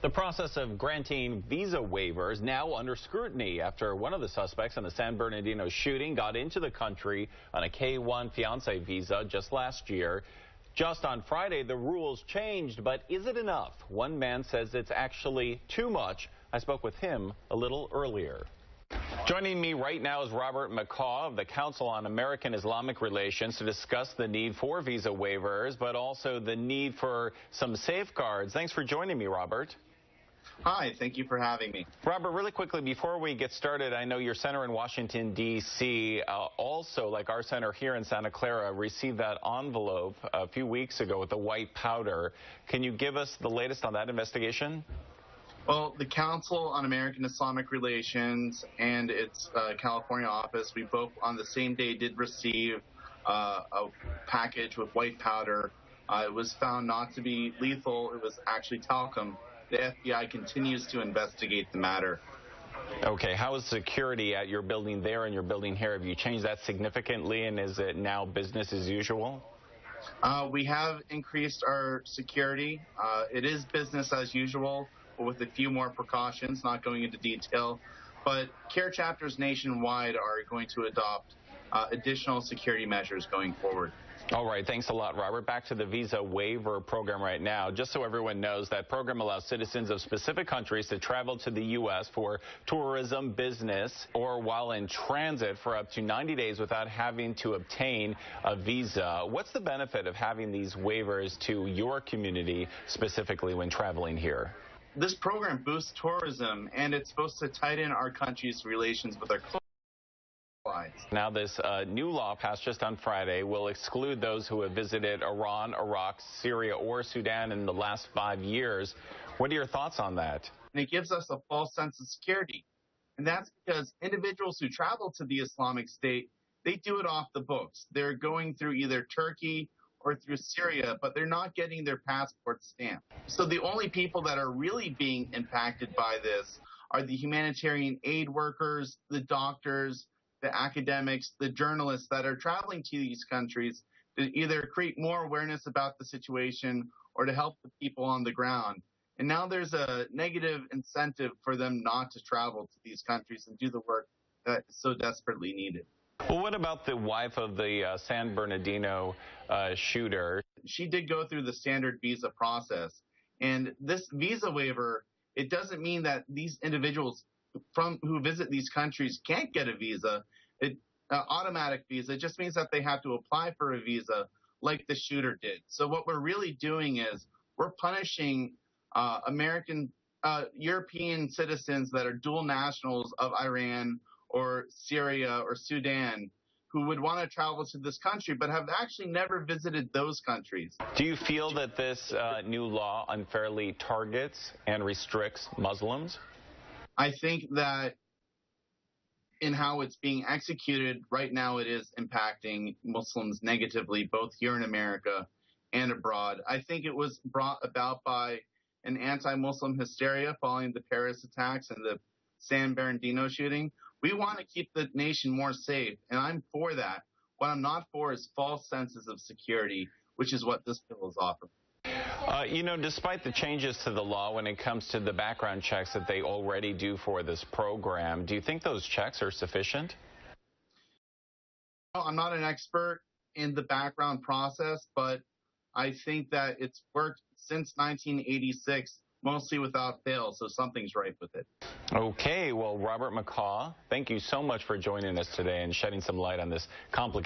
The process of granting visa waivers now under scrutiny after one of the suspects in the San Bernardino shooting got into the country on a K-1 fiancé visa just last year. Just on Friday, the rules changed, but is it enough? One man says it's actually too much. I spoke with him a little earlier. Joining me right now is Robert McCaw of the Council on American-Islamic Relations to discuss the need for visa waivers, but also the need for some safeguards. Thanks for joining me, Robert. Hi, thank you for having me. Robert, really quickly, before we get started, I know your center in Washington, D.C., also, like our center here in Santa Clara, received that envelope a few weeks ago with the white powder. Can you give us the latest on that investigation? Well, the Council on American-Islamic Relations and its California office, we both on the same day did receive a package with white powder. It was found not to be lethal. It was actually talcum. The FBI continues to investigate the matter. Okay, how is security at your building there and your building here? Have you changed that significantly, and is it now business as usual? We have increased our security. It is business as usual, but with a few more precautions, not going into detail. But CAIR chapters nationwide are going to adopt additional security measures going forward. All right, thanks a lot, Robert. Back to the visa waiver program right now. Just so everyone knows, that program allows citizens of specific countries to travel to the U.S. for tourism, business, or while in transit for up to 90 days without having to obtain a visa. What's the benefit of having these waivers to your community, specifically when traveling here? This program boosts tourism, and it's supposed to tighten our country's relations with our allies. Now, this new law passed just on Friday will exclude those who have visited Iran, Iraq, Syria, or Sudan in the last 5 years. What are your thoughts on that? And it gives us a false sense of security. And that's because individuals who travel to the Islamic State, they do it off the books. They're going through either Turkey or through Syria, but they're not getting their passport stamped. So the only people that are really being impacted by this are the humanitarian aid workers, the doctors, the academics, the journalists that are traveling to these countries to either create more awareness about the situation or to help the people on the ground. And now there's a negative incentive for them not to travel to these countries and do the work that is so desperately needed. Well, what about the wife of the San Bernardino shooter? She did go through the standard visa process. And this visa waiver, it doesn't mean that these individuals who visit these countries can't get a visa. Automatic visa. It just means that they have to apply for a visa like the shooter did. So what we're really doing is we're punishing European citizens that are dual nationals of Iran or Syria or Sudan who would want to travel to this country but have actually never visited those countries. Do you feel that this new law unfairly targets and restricts Muslims? I think that in how it's being executed right now, it is impacting Muslims negatively, both here in America and abroad. I think it was brought about by an anti-Muslim hysteria following the Paris attacks and the San Bernardino shooting. We want to keep the nation more safe, and I'm for that. What I'm not for is false senses of security, which is what this bill is offering. You know, despite the changes to the law when it comes to the background checks that they already do for this program, do you think those checks are sufficient? Well, I'm not an expert in the background process, but I think that it's worked since 1986, mostly without fail, so something's right with it. Okay, well, Robert McCaw, thank you so much for joining us today and shedding some light on this complicated